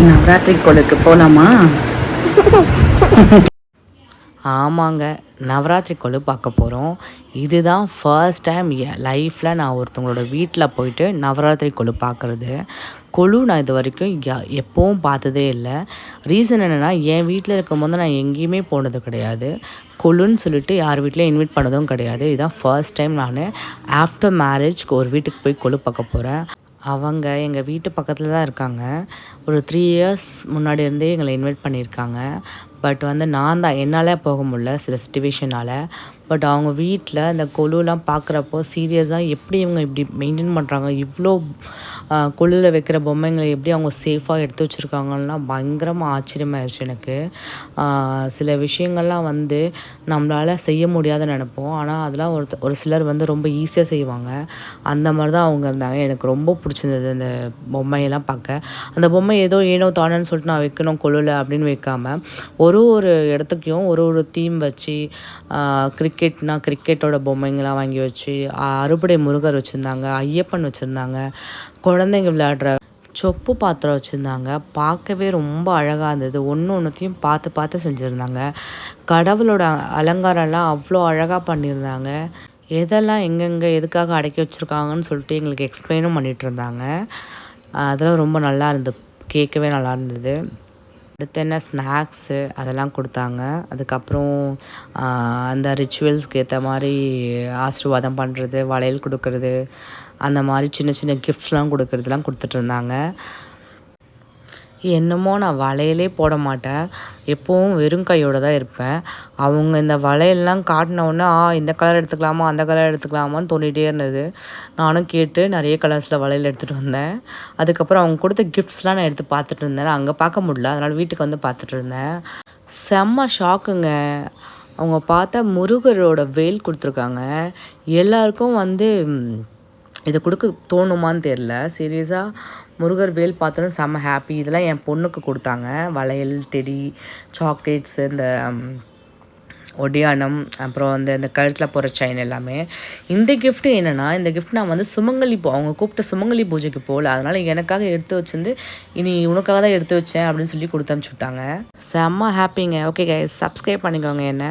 நவராத்திரி கோளுக்கு போகலாமா? ஆமாங்க, நவராத்திரி கொலு பார்க்க போகிறோம். இதுதான் ஃபர்ஸ்ட் டைம் என் லைஃப்பில் நான் ஒருத்தவங்களோட வீட்டில் போயிட்டு நவராத்திரி கொலு பார்க்குறது. கொலு நான் இது வரைக்கும் எப்போவும் பார்த்ததே இல்லை. ரீசன் என்னென்னா, என் வீட்டில் இருக்கும்போது நான் எங்கேயுமே போனது கிடையாது. கொலுன்னு சொல்லிட்டு யார் வீட்லேயும் இன்வைட் பண்ணதும் கிடையாது. இதுதான் ஃபர்ஸ்ட் டைம் நான் ஆஃப்டர் மேரேஜ்க்கு ஒரு வீட்டுக்கு போய் கொலு பார்க்க போகிறேன். அவங்க எங்கள் வீட்டு பக்கத்தில் தான் இருக்காங்க. ஒரு 3 இயர்ஸ் முன்னாடி இருந்தே எங்களை இன்வைட் பண்ணியிருக்காங்க. பட் நான் தான் என்னால் போக முடில சில சிச்சுவேஷனால். பட் அவங்க வீட்டில் இந்த கொலுலாம் பார்க்குறப்போ சீரியஸாக எப்படி இவங்க இப்படி மெயின்டைன் பண்ணுறாங்க, இவ்வளோ கொலுவில் வைக்கிற பொம்மைங்களை எப்படி அவங்க சேஃபாக எடுத்து வச்சுருக்காங்கலாம் பயங்கரமாக ஆச்சரியமாயிருச்சு எனக்கு. சில விஷயங்கள்லாம் நம்மளால் செய்ய முடியாதுன்னு நினைப்போம். ஆனால் அதெல்லாம் ஒரு சிலர் ரொம்ப ஈஸியாக செய்வாங்க. அந்த மாதிரி தான் அவங்க இருந்தாங்க. எனக்கு ரொம்ப பிடிச்சிருந்தது அந்த பொம்மையெல்லாம் பார்க்க. அந்த பொம்மை ஏதோ ஏனோ தானோன்னு சொல்லிட்டு நான் வைக்கணும் கொலுவில் அப்படின்னு வைக்காமல் ஒரு இடத்துக்கையும் ஒரு தீம் வச்சு, கிரிக்கெட்டோட பொம்மைங்கள்லாம் வாங்கி வச்சு, அறுபடை முருகர் வச்சுருந்தாங்க, ஐயப்பன் வச்சுருந்தாங்க, குழந்தைங்க விளையாடுற சொப்பு பாத்திரம் வச்சுருந்தாங்க. பார்க்கவே ரொம்ப அழகாக இருந்தது. ஒன்றுத்தையும் பார்த்து பார்த்து செஞ்சுருந்தாங்க. கடவுளோட அலங்காரம்லாம் அவ்வளோ அழகாக பண்ணியிருந்தாங்க. எதெல்லாம் எங்கெங்கே எதுக்காக அடக்கி வச்சுருக்காங்கன்னு சொல்லிட்டு எங்களுக்கு எக்ஸ்பிளைனும் பண்ணிகிட்டு இருந்தாங்க. அதெல்லாம் ரொம்ப நல்லா இருந்தது, கேட்கவே நல்லா இருந்தது. அடுத்து என்ன ஸ்நாக்ஸு அதெல்லாம் கொடுத்தாங்க. அதுக்கப்புறம் அந்த ரிச்சுவல்ஸ்க்கு ஏற்ற மாதிரி ஆசீர்வாதம் பண்ணுறது, வளையல் கொடுக்கறது, அந்த மாதிரி சின்ன சின்ன கிஃப்ட்ஸ்லாம் கொடுக்கறதுலாம் கொடுத்துட்ருந்தாங்க. என்னமோ நான் வளையலே போட மாட்டேன், எப்போவும் வெறும் கையோடு தான் இருப்பேன். அவங்க இந்த வளையல்லாம் காட்டினவுடனே இந்த கலர் எடுத்துக்கலாமா அந்த கலர் எடுத்துக்கலாமான்னு தோண்டிகிட்டே இருந்தது. நானும் கேட்டு நிறைய கலர்ஸில் வளையல் எடுத்துகிட்டு வந்தேன். அதுக்கப்புறம் அவங்க கொடுத்த கிஃப்ட்ஸ்லாம் நான் எடுத்து பார்த்துட்டு இருந்தேன். அங்கே பார்க்க முடியல, அதனால் வீட்டுக்கு பார்த்துட்டு இருந்தேன். செம்ம ஷாக்குங்க. அவங்க பார்த்தா முருகரோட வேல் கொடுத்துருக்காங்க. எல்லாருக்கும் இதை கொடுக்க தோணுமான்னு தெரில. சீரியஸாக முருகர் வேல் பார்த்தோன்னு செம்ம ஹாப்பி. இதெல்லாம் என் பொண்ணுக்கு கொடுத்தாங்க. வளையல், டெடி, சாக்லேட்ஸு, இந்த ஒடியானம், அப்புறம் இந்த கழுத்தில் போகிற செயின் எல்லாமே. இந்த கிஃப்ட்டு என்னென்னா, இந்த கிஃப்ட் நான் சுமங்கலி அவங்க கூப்பிட்ட சுமங்கலி பூஜைக்கு போகல, அதனால் எனக்காக எடுத்து வச்சிருந்து இனி உனக்காக தான் எடுத்து வச்சேன் அப்படின்னு சொல்லி கொடுத்து அனுப்பிச்சி விட்டாங்க. செம்ம ஹாப்பிங்க. ஓகே கைஸ், சப்ஸ்கிரைப் பண்ணிக்கோங்க என்ன.